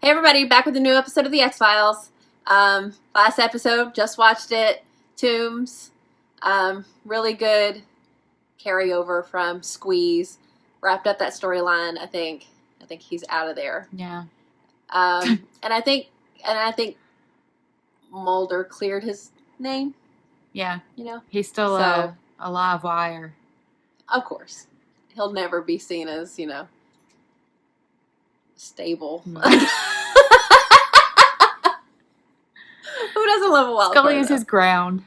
Hey everybody, back with a new episode of the X-Files. Last episode, just watched it. Toombs, really good carryover from Squeeze. Wrapped up that storyline. I think he's out of there. Yeah. And I think Mulder cleared his name. Yeah. You know, He's still a live wire. Of course, he'll never be seen as stable. Who doesn't love a wild Scully card, is his ground.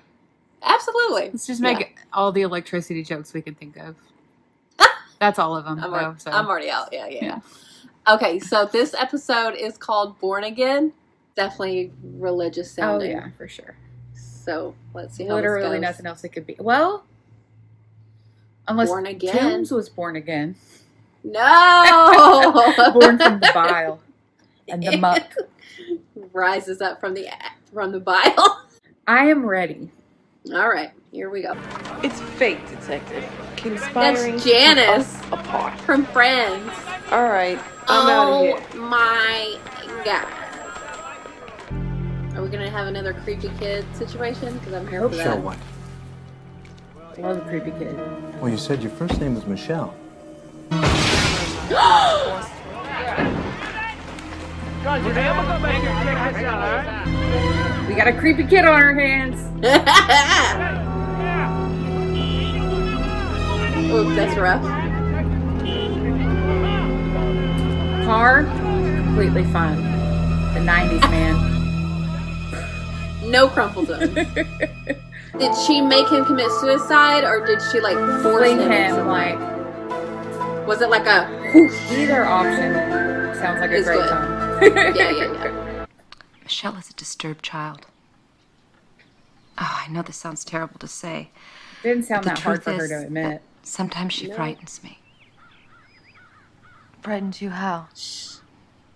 Absolutely. Let's just make all the electricity jokes we can think of. That's all of them. I'm already out. Yeah. Okay, so this episode is called Born Again. Definitely religious sounding. Oh, yeah, for sure. So, let's see how Literally this goes. nothing else it could be. Well, unless Born Again. Toombs was born again. No! Born from the bile and the muck. Rises up from the bile. I am ready. All right, here we go. It's fate, detective. Conspiring That's to keep Janice us apart. from Friends. All right, I'm out of here. Oh my god. Are we gonna have another creepy kid situation? Because I'm here for that. Michelle what? Love a creepy kid. Well, you said your first name was Michelle. We got a creepy kid on our hands. Ooh, that's rough. Car, completely fine. The 90s, man. No crumple zone. Did she make him commit suicide, or did she force Fling him? him like. Was it like a whoosh? Either option sounds like a Is great good. time. Yeah. Michelle is a disturbed child. Oh, I know this sounds terrible to say. Didn't sound The that hard for truth her is to admit. that sometimes she frightens me. Frightens you how?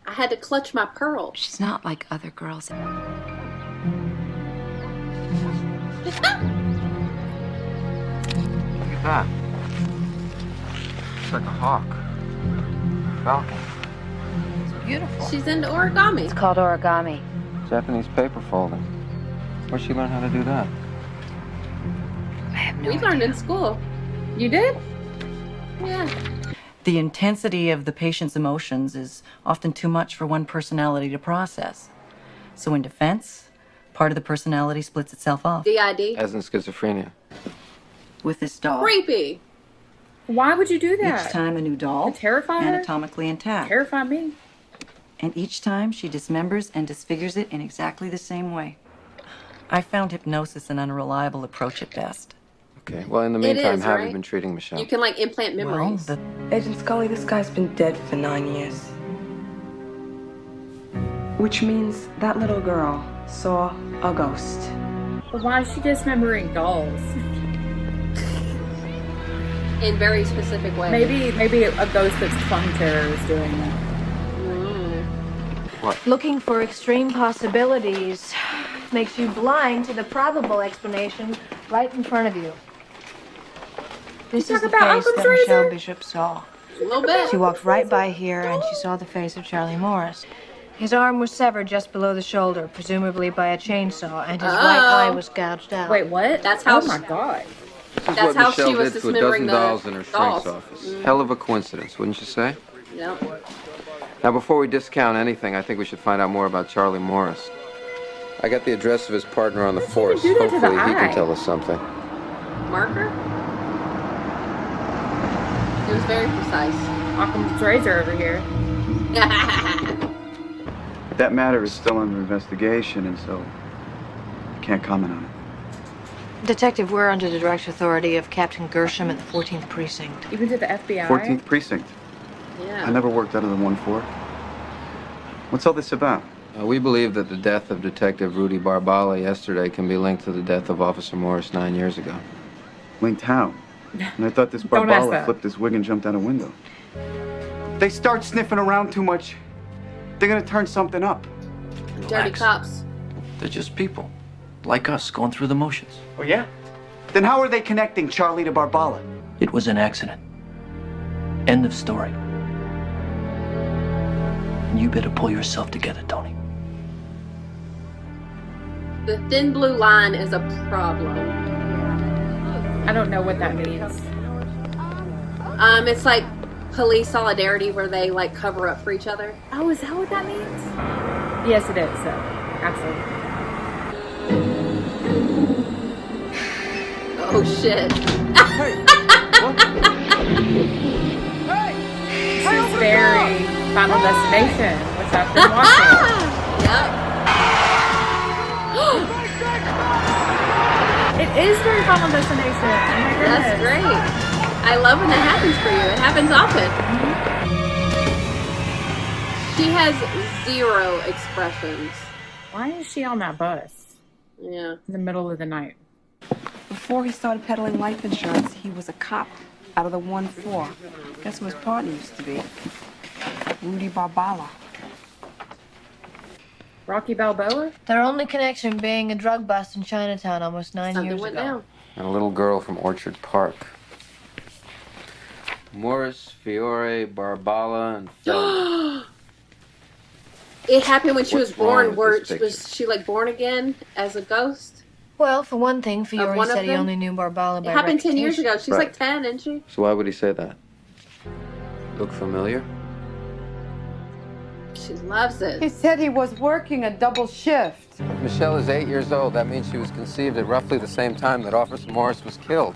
I had to clutch my pearl. She's not like other girls. Look at that. It's like a hawk. Falcon. Beautiful. She's into origami. It's called origami. Japanese paper folding. Where'd she learn how to do that? I have no We learned in school. You did? Yeah. The intensity of the patient's emotions is often too much for one personality to process. So in defense, part of the personality splits itself off. DID. As in schizophrenia. With this doll. Creepy. Why would you do Each that? time a new doll, To terrify her? anatomically intact. Terrify me. And each time she dismembers and disfigures it in exactly the same way. I found hypnosis an unreliable approach at best. Okay, well, in the It meantime, is, how have right? you been treating Michelle? You can implant Well, memories. the Agent Scully, this guy's been dead for 9 years. Which means that little girl saw a ghost. But why is she dismembering dolls? In very specific ways. Maybe a ghost that's clung to her is doing that. Looking for extreme possibilities makes you blind to the probable explanation right in front of you. This You is talk the about face Occam's that Michelle razor? Bishop saw. A little bit. She walked right by here and she saw the face of Charlie Morris. His arm was severed just below the shoulder, presumably by a chainsaw, and his right eye was gouged out. Wait, what? That's how Oh my god. This is That's what how Michelle she was did to a dismembering dozen the dolls in her dolls. shrink's office. Hell of a coincidence, wouldn't you say? Yep. Now, before we discount anything, I think we should find out more about Charlie Morris. I got the address of his partner on the force. do that to the Hopefully, he eye? can tell us something. Marker? It was very precise. Occam's razor over here. That matter is still under investigation, and so I can't comment on it. Detective, we're under the direct authority of Captain Gershom at the 14th Precinct. Even to the FBI. 14th Precinct. Yeah. I never worked out of the 1-4. What's all this about? We believe that the death of Detective Rudy Barbala yesterday can be linked to the death of Officer Morris 9 years ago. Linked how? And I thought this Don't ask Barbala that. flipped his wig and jumped out a window. They start sniffing around too much, they're gonna turn something up. Dirty Relax. cops. They're just people, like us, going through the motions. Oh, yeah? Then how are they connecting Charlie to Barbala? It was an accident. End of story. You better pull yourself together, Tony. The thin blue line is a problem. I don't know what that means. It's like police solidarity where they like cover up for each other. Oh, is that what that means? Yes, it is. So, absolutely. Oh shit. She's very Final Destination, which I've been watching. Yep. It is very Final Destination. Oh my goodness. That's great. I love when that happens for you. It happens often. She has 0 expressions. Why is she on that bus Yeah. in the middle of the night? Before he started peddling life insurance, he was a cop out of the 1-4. Guess who his partner used to be? Rudy Barbala. Rocky Balboa? Their only connection being a drug bust in Chinatown almost 9 Something years went ago. down. And a little girl from Orchard Park. Morris, Fiore, Barbala, and Feldman. It happened when she What's was born. wrong Where with this was picture? she like born again as a ghost? Well, for one thing, Fiore one of said he them? only knew Barbala by It happened 10 years reputation. ago. She's Right. like 10, isn't she? So why would he say that? Look familiar? She loves it. He said he was working a double shift. Michelle is 8 years old. That means she was conceived at roughly the same time that Officer Morris was killed.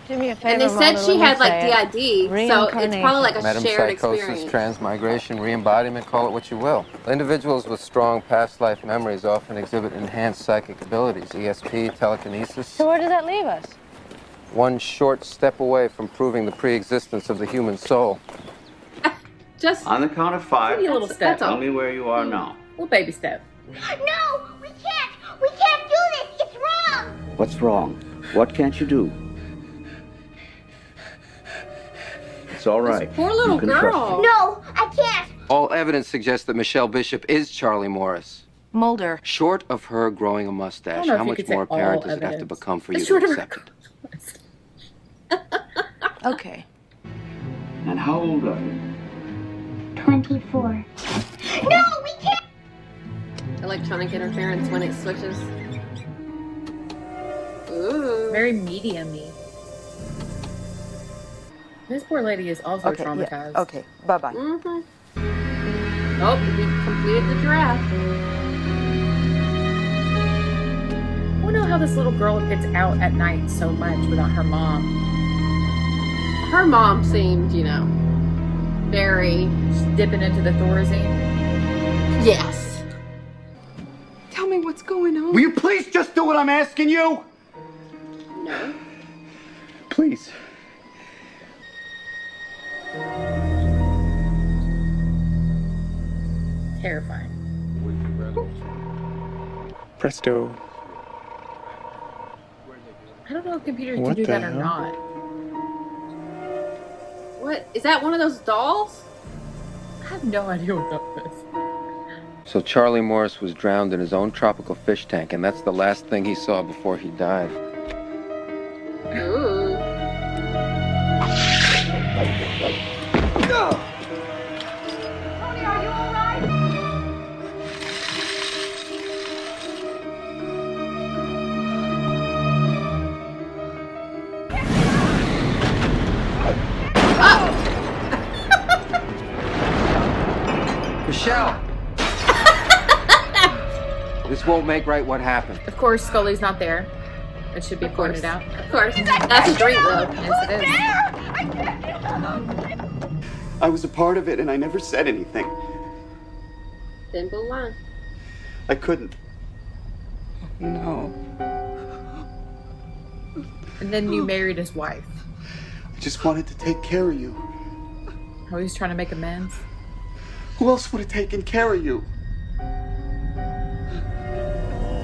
Do me a favor, And they said Mona, she let me had like say it. DID, so it's probably like a shared Metempsychosis, experience. transmigration, re-embodiment, call it what you will. Individuals with strong past life memories often exhibit enhanced psychic abilities, ESP, telekinesis. So where does that leave us? One short step away from proving the pre-existence of the human soul. Just On the count of 5, Maybe a little step. that's all. tell me where you are now. Little baby step. No, we can't. We can't do this. It's wrong. What's wrong? What can't you do? It's all right. poor little You can trust girl. me. No, I can't. All evidence suggests that Michelle Bishop is Charlie Morris. Mulder. Short of her growing a mustache, know if how you much could say more apparent all does it have to evidence. become for you Short to of her accept it? Okay. And how old are you? 24. No, we can't. Electronic interference when it switches. Ooh. Very medium-y. This poor lady is also traumatized. Okay, bye-bye. Mm-hmm. Oh, he completed the giraffe. I don't know how this little girl gets out at night so much without her mom. Her mom seemed, very... She's dipping into the Thorazine. Yes. Tell me what's going on. Will you please just do what I'm asking you? No. Please. Terrifying. Presto. I don't know if computers What can do the that or hell? not. What? Is that one of those dolls? I have no idea what that is. So Charlie Morris was drowned in his own tropical fish tank, and that's the last thing he saw before he died. Ooh. Tony, are you all right? Michelle! This won't make right what happened. Of course, Scully's not there. It should be pointed out. Of course. That's a drink, though. Yes, it is. I was a part of it and I never said anything. Thin blue line. I couldn't. No. And then you married his wife. I just wanted to take care of you. Oh, he's trying to make amends. Who else would have taken care of you?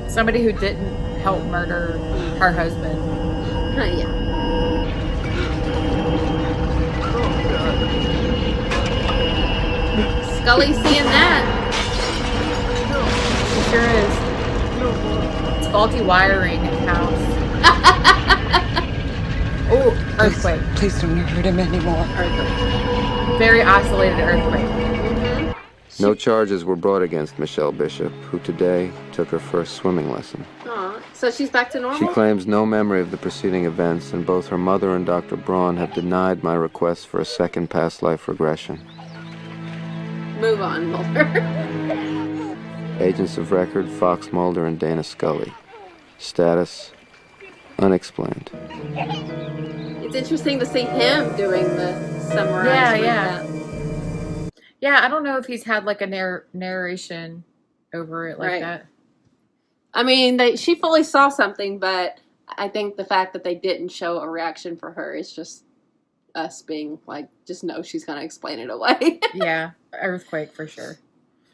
Somebody who didn't help murder her husband. Yeah. Scully's seeing that. She sure is. It's faulty wiring in the house. Oh, earthquake. Please don't hurt him anymore. Very isolated earthquake. No charges were brought against Michelle Bishop, who today took her first swimming lesson. Aw, so she's back to normal? She claims no memory of the preceding events, and both her mother and Dr. Braun have denied my request for a second past life regression. Move on, Mulder. Agents of record, Fox Mulder and Dana Scully. Status, unexplained. It's interesting to see him doing the summarize. Yeah. Yeah, I don't know if he's had like a narration over it like Right. that. I mean, she fully saw something, but I think the fact that they didn't show a reaction for her is just us being like, just know she's going to explain it away. Yeah, earthquake for sure.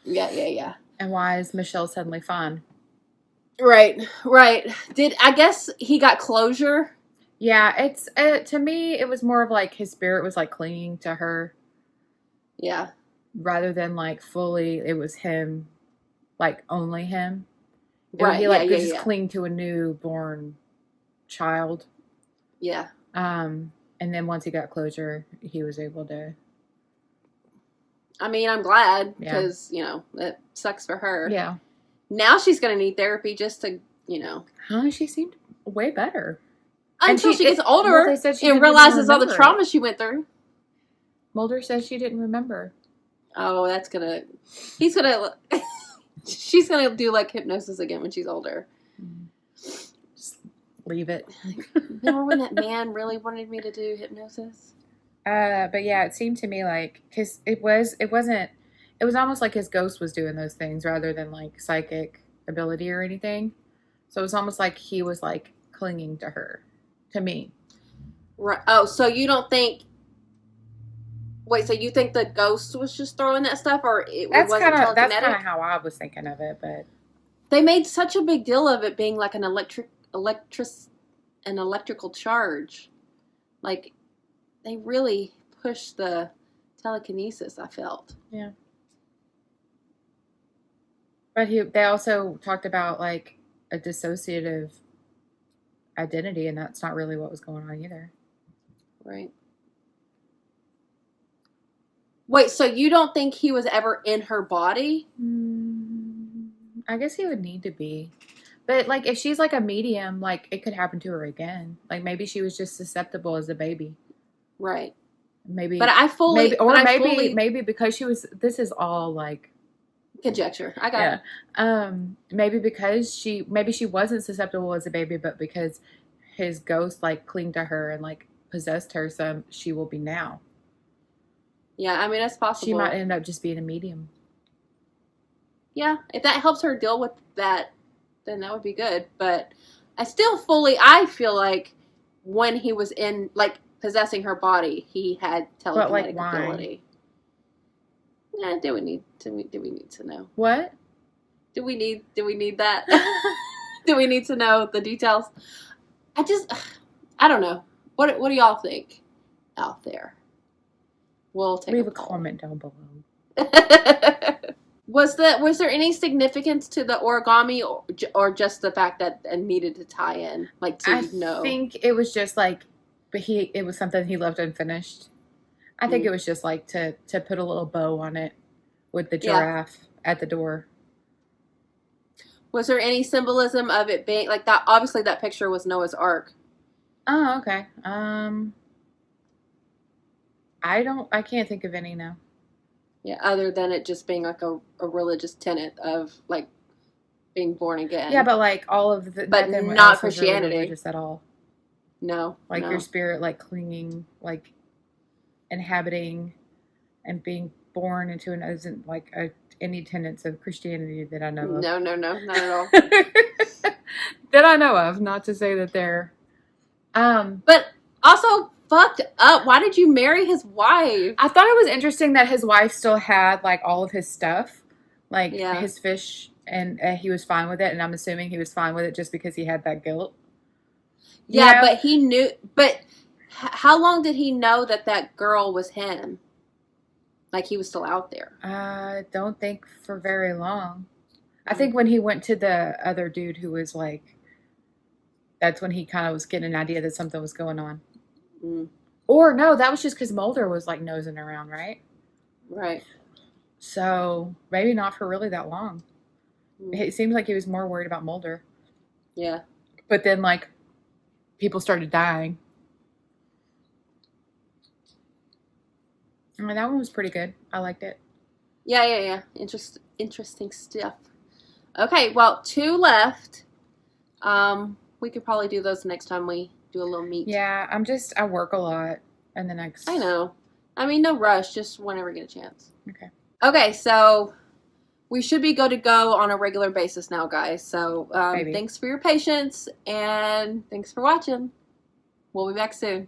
Yeah. And why is Michelle suddenly fine? Right. I guess he got closure? Yeah, it's to me, it was more of like his spirit was like clinging to her. Yeah. Rather than like fully, it was him, like only him. Right. He like yeah, could just yeah. cling to a newborn child. Yeah. And then once he got closure, he was able to. I mean, I'm glad Yeah. because, it sucks for her. Yeah. Now she's going to need therapy just to, Huh? She seemed way better. until she gets older well, they said she and didn't even realizes all the remember trauma it. she went through. Mulder says she didn't remember. Oh, she's going to do like hypnosis again when she's older. Just leave it. Remember when that man really wanted me to do hypnosis? But yeah, it seemed to me like, cause it was almost like his ghost was doing those things rather than like psychic ability or anything. So it was almost like he was like clinging to her, to me. Right. Oh, so you don't think? Wait, so you think the ghost was just throwing that stuff, or it wasn't telekinetic? That's kind of how I was thinking of it, but they made such a big deal of it being like an electrical charge. Like, they really pushed the telekinesis, I felt. yeah. But they also talked about like a dissociative identity, and that's not really what was going on either. Right. Wait, so you don't think he was ever in her body? I guess he would need to be. But like if she's like a medium, like it could happen to her again. Like maybe she was just susceptible as a baby. Right. Maybe. But maybe because she was. This is all like conjecture. I got it. Maybe because she wasn't susceptible as a baby, but because his ghost like clinged to her and like possessed her, so she will be now. Yeah, I mean that's possible. She might end up just being a medium. Yeah, if that helps her deal with that, then that would be good. But I feel like when he was in like possessing her body, he had telekinetic ability. Yeah, do we need to know? What? Do we need that? Do we need to know the details? I don't know. What do y'all think out there? We'll take Leave a comment down below. Was there any significance to the origami or just the fact that it needed to tie in, like to know? I think it was just like, it was something he left unfinished. I think it was just like to put a little bow on it with the giraffe at the door. Was there any symbolism of it being like that? Obviously, that picture was Noah's Ark. Oh, okay. I can't think of any now. Yeah, other than it just being like a religious tenet of like being born again. Yeah, but like all of the, but nothing not else was really Christianity religious at all. No, like no. your spirit, like clinging, like inhabiting, and being born into an isn't like any tenets of Christianity that I know of. No, not at all. That I know of. Not to say that they're. But also fucked up. Why did you marry his wife? I thought it was interesting that his wife still had like all of his stuff, like his fish, and he was fine with it. And I'm assuming he was fine with it just because he had that guilt. Yeah, but he knew. But how long did he know that girl was him? Like he was still out there. I don't think for very long. I think when he went to the other dude who was like, that's when he kind of was getting an idea that something was going on. Mm. Or no, that was just because Mulder was like nosing around, right? Right. So maybe not for really that long. It seems like he was more worried about Mulder. Yeah. But then, like, people started dying. I mean, that one was pretty good. I liked it. Yeah. Interesting stuff. Okay, well, 2 left. We could probably do those next time we do a little meet. Yeah, I work a lot in the next. I know. I mean, no rush, just whenever you get a chance. Okay. Okay, so we should be good to go on a regular basis now, guys. So thanks for your patience, and thanks for watching. We'll be back soon.